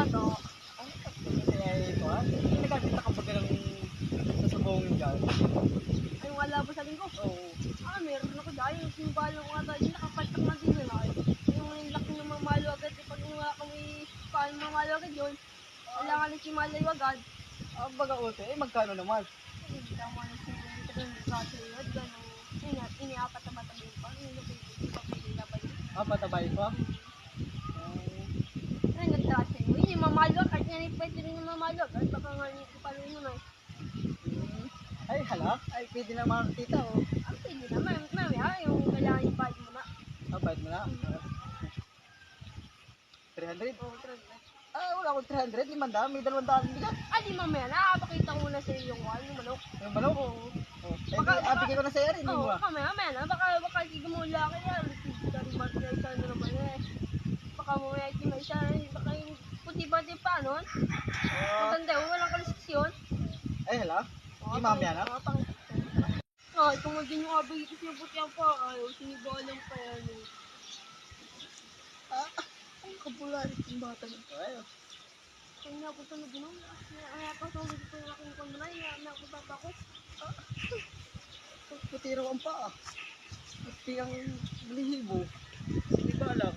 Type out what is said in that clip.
bata. Kasi ay ito ha. Hindi nagkakita ka ba ng sasubongin dyan? Ay, wala ba sa linggo? Oo. Meron ako dahil. Yung sinubalang ko nga tayo, nakapatak na din nila. Yung laki ng mamalo agad. Pag nga kami paano mamalo agad yun, kailangan na simalayo agad. Baga ute, magkano naman? Hindi tama na sinubalang ko ng kaso yun. Gano'n. Iniapat na bata yun pa. Ipapilila ba yun? Patabay pa? Ay, nagtrasa yun. Hindi mamalo agad. Yan pwede rin yung mamalo agad. Baka nga ipalo yun ay. Ay hala, ay pwede na makakita oh. Pwede na. Mamaya, yung kailangan yung bayad mo na. Bayad mo na? 300? Oo, trasa. Wala akong 300, 500, may 200 bigat. Di mamaya, nakapakita ko muna sa iyo yung manok. Yung manok? Oo. Bigay ko na sa'yo rin, hindi mo Oo, ba? mamaya na. Baka hindi mo laki yan. Dari ba na isa na naman eh. Baka mamaya hindi may isa. Baka yung puti-puti pa nun. Maganda yun, walang kalisisyon. Ay hala, hindi mamaya na? Kung maging yung abay ito yung puti ang pa. Ayaw, sinibalang pa yan eh. Ang kabularit yung bata nito. Ayaw. Kaya na ako tulog nun. Kaya ako tulog ito yung aking kunay. Kaya ako baba ko. Puti raw ang paa. Puti ang balihibo. Hindi ba alam?